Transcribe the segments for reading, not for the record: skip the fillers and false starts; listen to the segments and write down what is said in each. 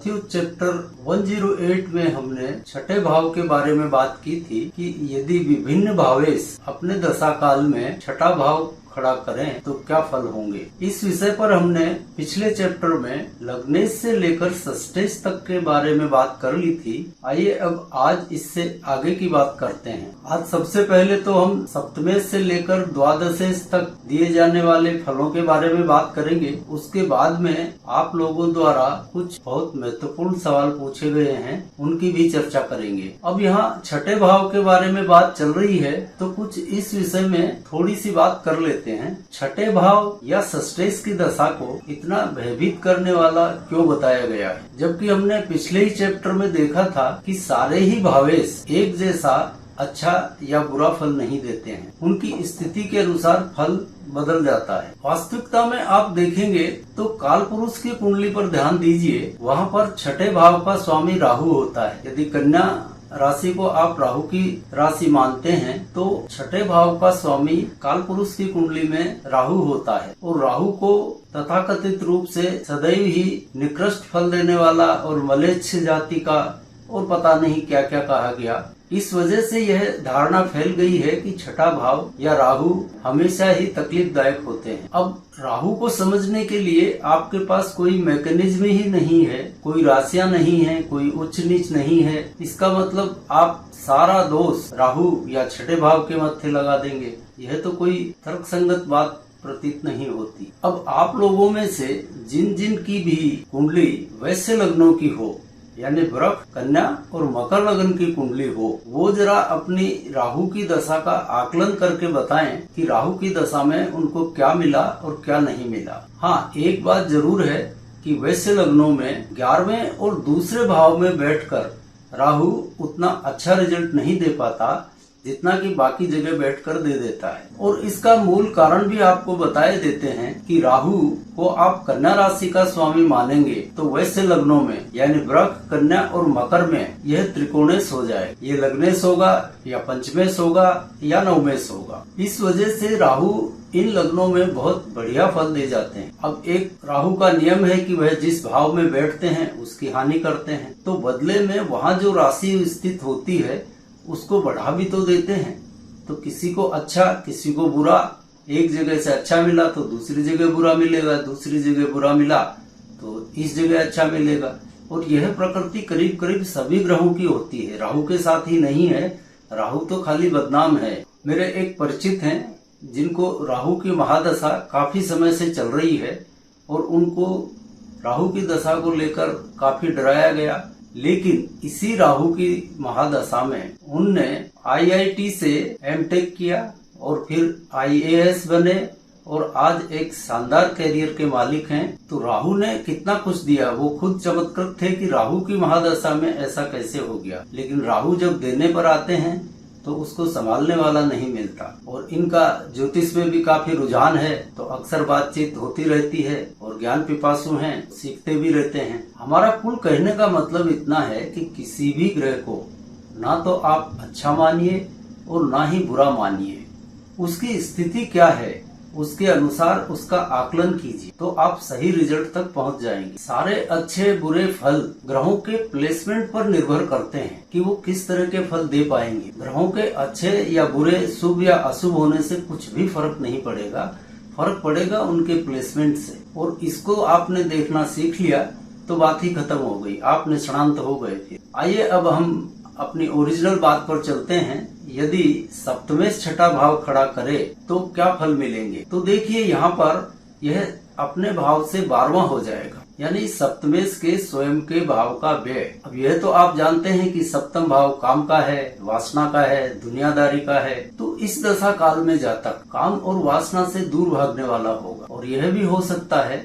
मृत्यु चैप्टर 108 में हमने छठे भाव के बारे में बात की थी कि यदि विभिन्न भावेश अपने दशा काल में छठा भाव खड़ा करें तो क्या फल होंगे। इस विषय पर हमने पिछले चैप्टर में लग्नेश से लेकर षष्ठेश तक के बारे में बात कर ली थी। आइए अब आज इससे आगे की बात करते हैं। आज सबसे पहले तो हम सप्तमेश से लेकर द्वादशेश तक दिए जाने वाले फलों के बारे में बात करेंगे। उसके बाद में आप लोगों द्वारा कुछ बहुत महत्वपूर्ण सवाल पूछे गए हैं, उनकी भी चर्चा करेंगे। अब यहाँ छठे भाव के बारे में बात चल रही है तो कुछ इस विषय में थोड़ी सी बात कर लेते हैं। छठे भाव या षष्ठेश की दशा को इतना भयभीत करने वाला क्यों बताया गया है, जबकि हमने पिछले ही चैप्टर में देखा था कि सारे ही भावेश एक जैसा अच्छा या बुरा फल नहीं देते हैं, उनकी स्थिति के अनुसार फल बदल जाता है। वास्तविकता में आप देखेंगे तो काल पुरुष की कुंडली पर ध्यान दीजिए, वहाँ पर छठे भाव का स्वामी राहु होता है। यदि कन्या राशि को आप राहु की राशि मानते हैं तो छठे भाव का स्वामी काल पुरुष की कुंडली में राहु होता है और राहु को तथाकथित रूप से सदैव ही निकृष्ट फल देने वाला और मलेच्छ जाति का और पता नहीं क्या क्या कहा गया। इस वजह से यह धारणा फैल गई है कि छठा भाव या राहु हमेशा ही तकलीफदायक होते हैं। अब राहु को समझने के लिए आपके पास कोई मैकेनिज्म ही नहीं है, कोई राशियां नहीं है, कोई उच्च नीच नहीं है। इसका मतलब आप सारा दोष राहु या छठे भाव के मत्थे लगा देंगे, यह तो कोई तर्कसंगत बात प्रतीत नहीं होती। अब आप लोगों में से जिन जिन की भी कुंडली वैसे लग्नों की हो, यानी वृक, कन्या और मकर लगन की कुंडली हो, वो जरा अपनी राहु की दशा का आकलन करके बताएं कि राहु की दशा में उनको क्या मिला और क्या नहीं मिला। हाँ, एक बात जरूर है कि वैसे लग्नों में 11वें और दूसरे भाव में बैठकर राहु उतना अच्छा रिजल्ट नहीं दे पाता जितना कि बाकी जगह बैठकर दे देता है। और इसका मूल कारण भी आपको बताए देते हैं कि राहु को आप कन्या राशि का स्वामी मानेंगे तो वैसे लग्नों में यानी वृक, कन्या और मकर में यह त्रिकोणेश हो जाए। ये लग्नेश होगा या पंचमेश होगा या नवमेश होगा। इस वजह से राहु इन लग्नों में बहुत बढ़िया फल दे जाते हैं। अब एक राहु का नियम है कि वह जिस भाव में बैठते हैं उसकी हानि करते हैं, तो बदले में वहाँ जो राशि स्थित होती है उसको बढ़ा भी तो देते हैं। तो किसी को अच्छा किसी को बुरा, एक जगह से अच्छा मिला तो दूसरी जगह बुरा मिलेगा, दूसरी जगह बुरा मिला तो इस जगह अच्छा मिलेगा। और यह प्रकृति करीब करीब सभी ग्रहों की होती है, राहु के साथ ही नहीं है। राहु तो खाली बदनाम है। मेरे एक परिचित हैं जिनको राहु की महादशा काफी समय से चल रही है और उनको राहु की दशा को लेकर काफी डराया गया, लेकिन इसी राहु की महादशा में उनने IIT से M.Tech किया और फिर IAS बने और आज एक शानदार कैरियर के मालिक हैं। तो राहु ने कितना कुछ दिया, वो खुद चमत्कृत थे कि राहु की महादशा में ऐसा कैसे हो गया। लेकिन राहु जब देने पर आते हैं तो उसको संभालने वाला नहीं मिलता। और इनका ज्योतिष में भी काफी रुझान है, तो अक्सर बातचीत होती रहती है और ज्ञान पिपासु हैं, सीखते भी रहते हैं। हमारा कुल कहने का मतलब इतना है कि किसी भी ग्रह को ना तो आप अच्छा मानिए और ना ही बुरा मानिए, उसकी स्थिति क्या है उसके अनुसार उसका आकलन कीजिए तो आप सही रिजल्ट तक पहुंच जाएंगे। सारे अच्छे बुरे फल ग्रहों के प्लेसमेंट पर निर्भर करते हैं कि वो किस तरह के फल दे पाएंगे। ग्रहों के अच्छे या बुरे, शुभ या अशुभ होने से कुछ भी फर्क नहीं पड़ेगा, फर्क पड़ेगा उनके प्लेसमेंट से। और इसको आपने देखना सीख लिया तो बात ही खत्म हो गई, आप निष्णांत हो गए थे। आइए अब हम अपनी ओरिजिनल बात पर चलते हैं। यदि सप्तमेश छठा भाव खड़ा करे तो क्या फल मिलेंगे। तो देखिए यहाँ पर यह अपने भाव से 12वां हो जाएगा, यानी सप्तमेश के स्वयं के भाव का व्यय। अब यह तो आप जानते हैं कि सप्तम भाव काम का है, वासना का है, दुनियादारी का है। तो इस दशा काल में जातक काम और वासना से दूर भागने वाला होगा और यह भी हो सकता है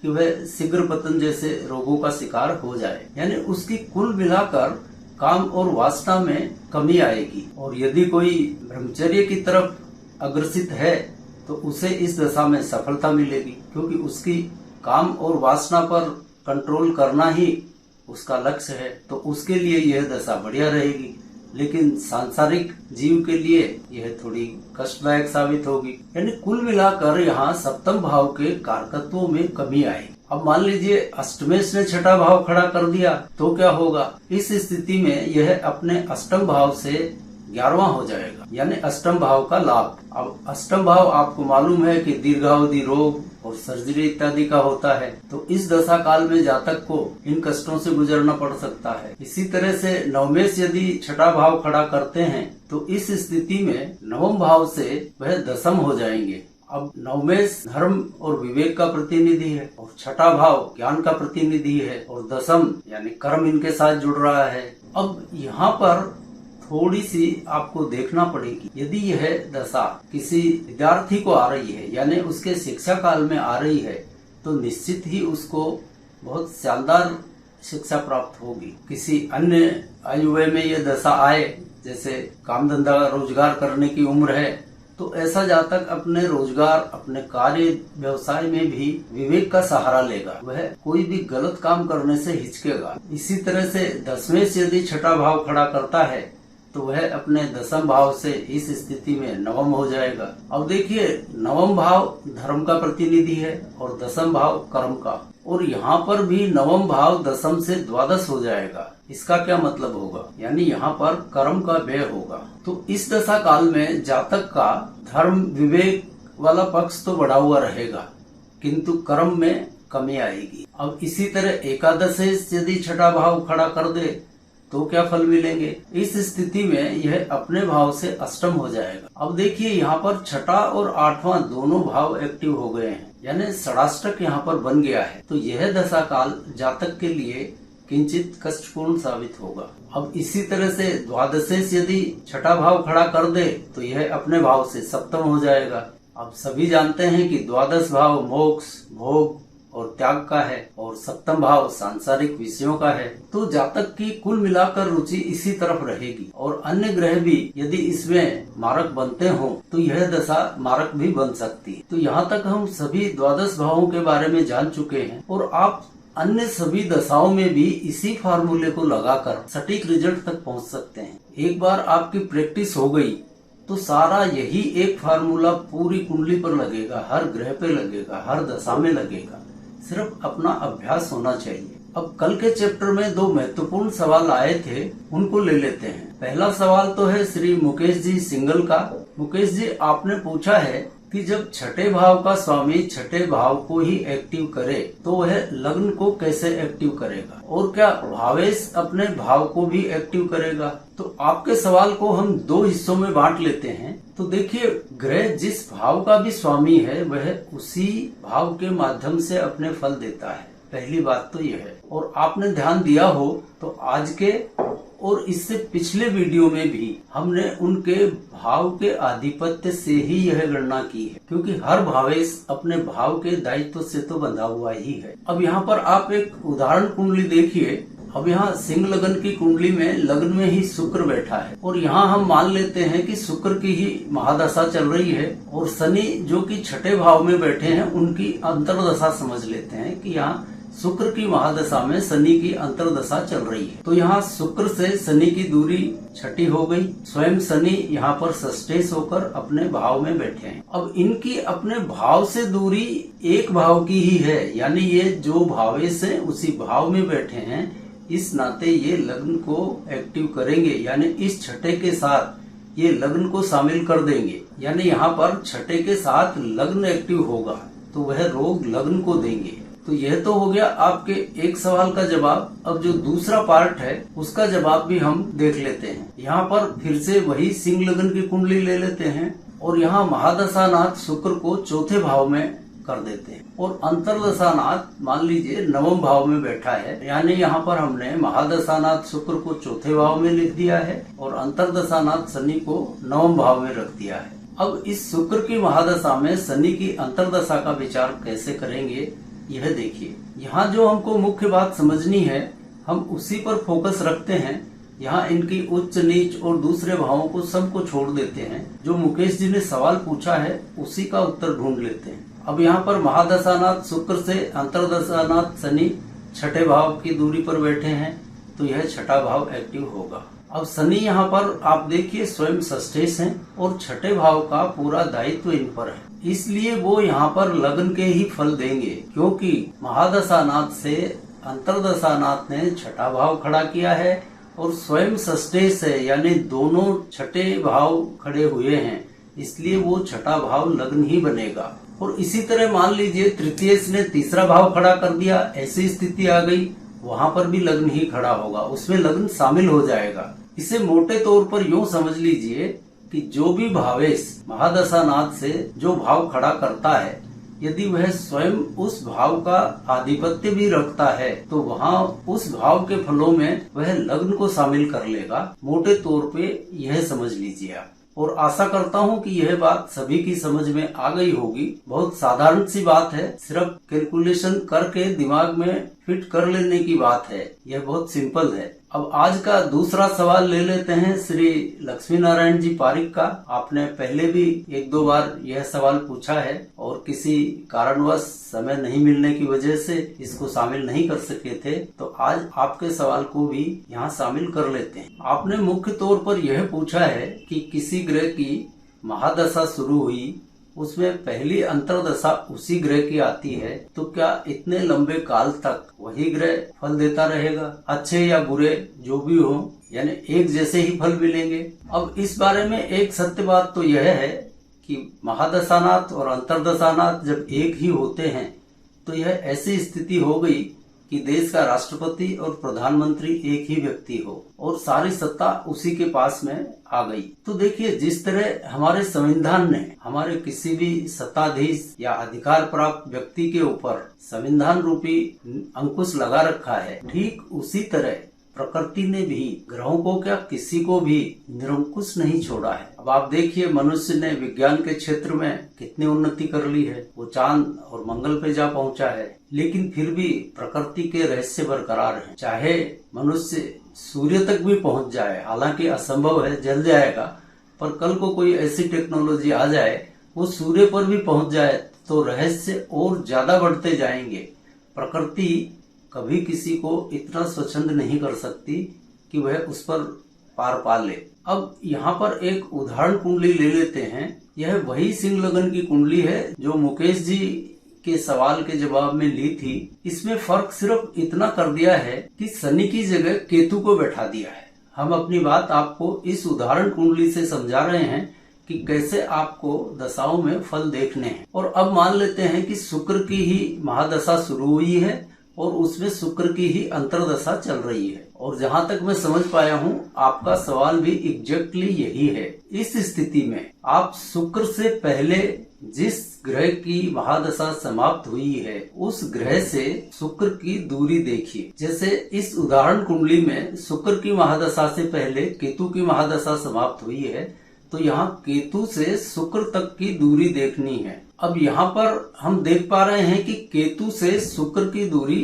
कि वह शीघ्र पतन जैसे रोगों का शिकार हो जाए, यानी उसकी कुल मिलाकर काम और वासना में कमी आएगी। और यदि कोई ब्रह्मचर्य की तरफ अग्रसित है तो उसे इस दशा में सफलता मिलेगी, क्योंकि उसकी काम और वासना पर कंट्रोल करना ही उसका लक्ष्य है। तो उसके लिए यह दशा बढ़िया रहेगी, लेकिन सांसारिक जीव के लिए यह थोड़ी कष्टदायक साबित होगी। यानी कुल मिलाकर यहाँ सप्तम भाव के कारकत्वों में कमी आएगी। अब मान लीजिए अष्टमेश ने छठा भाव खड़ा कर दिया तो क्या होगा? इस स्थिति में यह अपने अष्टम भाव से 11वां हो जाएगा, यानी अष्टम भाव का लाभ। अब अष्टम भाव आपको मालूम है कि दीर्घावधि रोग और सर्जरी इत्यादि का होता है, तो इस दशा काल में जातक को इन कष्टों से गुजरना पड़ सकता है। इसी तरह से नवमेश यदि छठा भाव खड़ा करते हैं तो इस स्थिति में नवम भाव से वह दशम हो जाएंगे। अब नवमेश धर्म और विवेक का प्रतिनिधि है और छठा भाव ज्ञान का प्रतिनिधि है और दशम यानी कर्म इनके साथ जुड़ रहा है। अब यहाँ पर थोड़ी सी आपको देखना पड़ेगी, यदि यह दशा किसी विद्यार्थी को आ रही है यानी उसके शिक्षा काल में आ रही है तो निश्चित ही उसको बहुत शानदार शिक्षा प्राप्त होगी। किसी अन्य आयु में यह दशा आए, जैसे काम धंधा रोजगार करने की उम्र है, तो ऐसा जातक अपने रोजगार अपने कार्य व्यवसाय में भी विवेक का सहारा लेगा, वह कोई भी गलत काम करने से हिचकेगा। इसी तरह से दशमेश यदि छठा भाव खड़ा करता है तो वह अपने दशम भाव से इस स्थिति में नवम हो जाएगा। अब देखिए, नवम भाव धर्म का प्रतिनिधि है और दशम भाव कर्म का, और यहाँ पर भी नवम भाव दशम से द्वादश हो जाएगा। इसका क्या मतलब होगा? यानी यहाँ पर कर्म का व्यय होगा। तो इस दशा काल में जातक का धर्म विवेक वाला पक्ष तो बढ़ा हुआ रहेगा, किंतु कर्म में कमी आएगी। अब इसी तरह एकादशेश यदि छठा भाव खड़ा कर दे तो क्या फल मिलेंगे? इस स्थिति में यह अपने भाव से अष्टम हो जाएगा। अब देखिए, यहाँ पर छठा और आठवां दोनों भाव एक्टिव हो गए हैं, यानी षडाष्टक यहाँ पर बन गया है। तो यह दशा काल जातक के लिए किंचित कष्टपूर्ण साबित होगा। अब इसी तरह से द्वादशेश यदि छठा भाव खड़ा कर दे तो यह अपने भाव से सप्तम हो जाएगा। अब सभी जानते हैं कि द्वादश भाव मोक्ष, भोग और त्याग का है और सप्तम भाव सांसारिक विषयों का है। तो जातक की कुल मिलाकर रुचि इसी तरफ रहेगी और अन्य ग्रह भी यदि इसमें मारक बनते हो तो यह दशा मारक भी बन सकती है। तो यहाँ तक हम सभी द्वादश भावों के बारे में जान चुके हैं और आप अन्य सभी दशाओं में भी इसी फार्मूले को लगाकर सटीक रिजल्ट तक पहुँच सकते हैं। एक बार आपकी प्रैक्टिस हो गई तो सारा यही एक फार्मूला पूरी कुंडली पर लगेगा, हर ग्रह पे लगेगा, हर दशा में लगेगा। सिर्फ अपना अभ्यास होना चाहिए। अब कल के चैप्टर में दो महत्वपूर्ण सवाल आए थे, उनको ले लेते हैं। पहला सवाल तो है श्री मुकेश जी सिंगल का। मुकेश जी, आपने पूछा है कि जब छठे भाव का स्वामी छठे भाव को ही एक्टिव करे तो वह लग्न को कैसे एक्टिव करेगा और क्या भावेश अपने भाव को भी एक्टिव करेगा? तो आपके सवाल को हम दो हिस्सों में बांट लेते हैं। तो देखिए, ग्रह जिस भाव का भी स्वामी है वह उसी भाव के माध्यम से अपने फल देता है। पहली बात तो यह है। और आपने ध्यान दिया हो तो आज के और इससे पिछले वीडियो में भी हमने उनके भाव के आधिपत्य से ही यह गणना की है, क्योंकि हर भावेश अपने भाव के दायित्व से तो बंधा हुआ ही है। अब यहाँ पर आप एक उदाहरण कुंडली देखिए। अब यहाँ सिंह लगन की कुंडली में लग्न में ही शुक्र बैठा है और यहाँ हम मान लेते हैं कि शुक्र की ही महादशा चल रही है और शनि जो कि छठे भाव में बैठे हैं उनकी अंतरदशा समझ लेते हैं कि यहाँ शुक्र की महादशा में शनि की अंतरदशा चल रही है। तो यहाँ शुक्र से शनि की दूरी छठी हो गई। स्वयं शनि यहाँ पर षष्ठेश होकर अपने भाव में बैठे हैं। अब इनकी अपने भाव से दूरी एक भाव की ही है, यानी ये जो भावेश है उसी भाव में बैठे हैं। इस नाते ये लग्न को एक्टिव करेंगे, यानी इस छठे के साथ ये लग्न को शामिल कर देंगे। यानी यहाँ पर छठे के साथ लग्न एक्टिव होगा तो वह रोग लग्न को देंगे। तो यह तो हो गया आपके एक सवाल का जवाब। अब जो दूसरा पार्ट है उसका जवाब भी हम देख लेते हैं। यहाँ पर फिर से वही सिंह लगन की कुंडली ले लेते हैं और यहाँ महादशानाथ शुक्र को चौथे भाव में कर देते हैं और अंतरदशानाथ मान लीजिए नवम भाव में बैठा है। यानी यहाँ पर हमने महादशानाथ शुक्र को चौथे भाव में लिख दिया है और अंतरदशानाथ शनि को नवम भाव में रख दिया है। अब इस शुक्र की महादशा में शनि की अंतरदशा का विचार कैसे करेंगे यह देखिए। यहाँ जो हमको मुख्य बात समझनी है हम उसी पर फोकस रखते हैं। यहाँ इनकी उच्च नीच और दूसरे भावों को सबको छोड़ देते हैं। जो मुकेश जी ने सवाल पूछा है उसी का उत्तर ढूंढ लेते हैं। अब यहाँ पर महादशानाथ शुक्र से अंतरदशानाथ शनि छठे भाव की दूरी पर बैठे हैं तो यह छठा भाव एक्टिव होगा। अब शनि यहाँ पर आप देखिए स्वयं षष्ठेश हैं और छठे भाव का पूरा दायित्व इन पर है, इसलिए वो यहाँ पर लग्न के ही फल देंगे, क्योंकि महादशानाथ से अंतरदशानाथ ने छठा भाव खड़ा किया है और स्वयं षष्ठेश है, यानी दोनों छठे भाव खड़े हुए हैं, इसलिए वो छठा भाव लग्न ही बनेगा। और इसी तरह मान लीजिए तृतीयेश ने तीसरा भाव खड़ा कर दिया, ऐसी स्थिति आ गई, वहां पर भी लग्न ही खड़ा होगा, उसमें लग्न शामिल हो जाएगा। इसे मोटे तौर पर यूं समझ लीजिए कि जो भी भावेश महादशानाथ से जो भाव खड़ा करता है, यदि वह स्वयं उस भाव का आधिपत्य भी रखता है तो वहाँ उस भाव के फलों में वह लग्न को शामिल कर लेगा। मोटे तौर पे यह समझ लीजिए आप, और आशा करता हूँ कि यह बात सभी की समझ में आ गई होगी। बहुत साधारण सी बात है, सिर्फ कैलकुलेशन करके दिमाग में फिट कर लेने की बात है, यह बहुत सिंपल है। अब आज का दूसरा सवाल ले लेते हैं श्री लक्ष्मी नारायण जी पारिक का। आपने पहले भी एक दो बार यह सवाल पूछा है और किसी कारणवश समय नहीं मिलने की वजह से इसको शामिल नहीं कर सके थे, तो आज आपके सवाल को भी यहाँ शामिल कर लेते हैं। आपने मुख्य तौर पर यह पूछा है कि किसी ग्रह की महादशा शुरू हुई, उसमें पहली अंतरदशा उसी ग्रह की आती है, तो क्या इतने लंबे काल तक वही ग्रह फल देता रहेगा, अच्छे या बुरे जो भी हो, यानी एक जैसे ही फल मिलेंगे। अब इस बारे में एक सत्य बात तो यह है कि महादशानाथ और अंतरदशानाथ जब एक ही होते हैं तो यह ऐसी स्थिति हो गई कि देश का राष्ट्रपति और प्रधानमंत्री एक ही व्यक्ति हो और सारी सत्ता उसी के पास में आ गई। तो देखिए, जिस तरह हमारे संविधान ने हमारे किसी भी सत्ताधीश या अधिकार प्राप्त व्यक्ति के ऊपर संविधान रूपी अंकुश लगा रखा है, ठीक उसी तरह प्रकृति ने भी ग्रहों को क्या किसी को भी निरंकुश नहीं छोड़ा है। अब आप देखिए, मनुष्य ने विज्ञान के क्षेत्र में कितनी उन्नति कर ली है, वो चांद और मंगल पे जा पहुंचा है, लेकिन फिर भी प्रकृति के रहस्य बरकरार हैं। चाहे मनुष्य सूर्य तक भी पहुंच जाए, हालांकि असंभव है, जल जाएगा, पर कल को कोई ऐसी टेक्नोलॉजी आ जाए वो सूर्य पर भी पहुंच जाए तो रहस्य और ज्यादा बढ़ते जाएंगे। प्रकृति कभी किसी को इतना स्वच्छंद नहीं कर सकती कि वह उस पर पार पा ले। अब यहाँ पर एक उदाहरण कुंडली ले लेते हैं। यह वही सिंह लगन की कुंडली है जो मुकेश जी के सवाल के जवाब में ली थी। इसमें फर्क सिर्फ इतना कर दिया है कि शनि की जगह केतु को बैठा दिया है। हम अपनी बात आपको इस उदाहरण कुंडली से समझा रहे हैं कि कैसे आपको दशाओं में फल देखने हैं। और अब मान लेते हैं कि शुक्र की ही महादशा शुरू हुई है और उसमें शुक्र की ही अंतरदशा चल रही है, और जहाँ तक मैं समझ पाया हूँ आपका सवाल भी एग्जैक्टली यही है। इस स्थिति में आप शुक्र से पहले जिस ग्रह की महादशा समाप्त हुई है उस ग्रह से शुक्र की दूरी देखिए। जैसे इस उदाहरण कुंडली में शुक्र की महादशा से पहले केतु की महादशा समाप्त हुई है, तो यहाँ केतु से शुक्र तक की दूरी देखनी है। अब यहाँ पर हम देख पा रहे हैं कि केतु से शुक्र की दूरी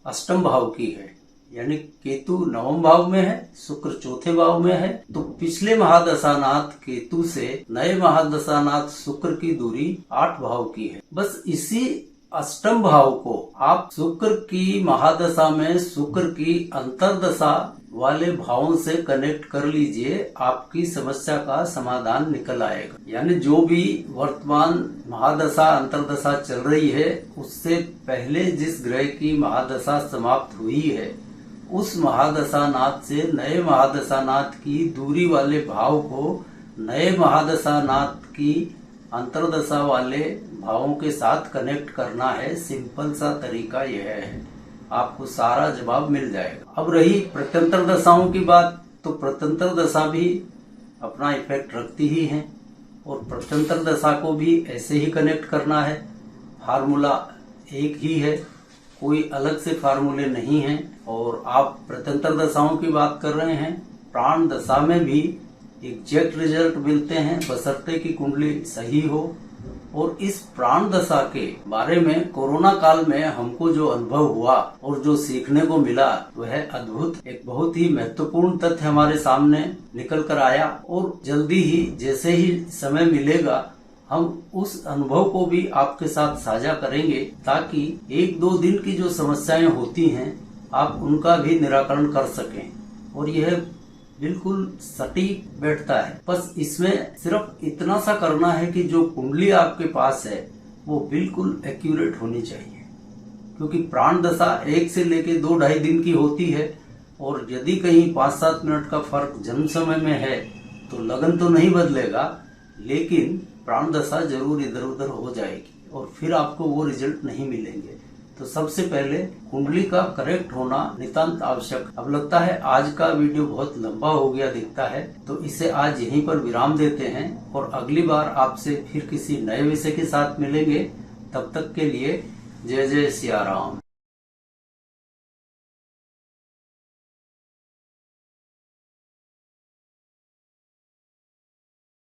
अष्टम भाव की है, यानी केतु नवम भाव में है, शुक्र चौथे भाव में है। तो पिछले महादशानाथ केतु से नए महादशानाथ शुक्र की दूरी 8 भाव की है। बस इसी अष्टम भाव को आप शुक्र की महादशा में शुक्र की अंतरदशा वाले भावों से कनेक्ट कर लीजिए, आपकी समस्या का समाधान निकल आएगा। यानी जो भी वर्तमान महादशा अंतरदशा चल रही है उससे पहले जिस ग्रह की महादशा समाप्त हुई है उस महादशानाथ से नए महादशानाथ की दूरी वाले भाव को नए महादशानाथ की अंतरदशा वाले भावों के साथ कनेक्ट करना है। सिंपल सा तरीका यह है, आपको सारा जवाब मिल जाएगा। अब रही प्रत्यंतर दशाओं की बात, तो प्रत्यंतर दशा भी अपना इफेक्ट रखती ही है और प्रत्यंतर दशा को भी ऐसे ही कनेक्ट करना है। फार्मूला एक ही है, कोई अलग से फार्मूले नहीं हैं। और आप प्रत्यंतर दशाओं की बात कर रहे हैं, प्राण दशा में भी एग्जैक्ट रिजल्ट मिलते हैं बशर्ते की कुंडली सही हो। और इस प्राण दशा के बारे में कोरोना काल में हमको जो अनुभव हुआ और जो सीखने को मिला वह अद्भुत, एक बहुत ही महत्वपूर्ण तथ्य हमारे सामने निकल कर आया। और जल्दी ही जैसे ही समय मिलेगा हम उस अनुभव को भी आपके साथ साझा करेंगे, ताकि 1-2 दिन की जो समस्याएं होती हैं आप उनका भी निराकरण कर सकें। और यह बिल्कुल सटीक बैठता है। बस इसमें सिर्फ इतना सा करना है कि जो कुंडली आपके पास है वो बिल्कुल एक्यूरेट होनी चाहिए, क्योंकि प्राण दशा 1 से लेके 2-2.5 दिन की होती है, और यदि कहीं 5-7 मिनट का फर्क जन्म समय में है तो लगन तो नहीं बदलेगा, लेकिन प्राण दशा जरूर इधर उधर हो जाएगी और फिर आपको वो रिजल्ट नहीं मिलेंगे। तो सबसे पहले कुंडली का करेक्ट होना नितांत आवश्यक। अब लगता है आज का वीडियो बहुत लंबा हो गया दिखता है, तो इसे आज यहीं पर विराम देते हैं और अगली बार आपसे फिर किसी नए विषय के साथ मिलेंगे। तब तक के लिए जय जय सिया राम।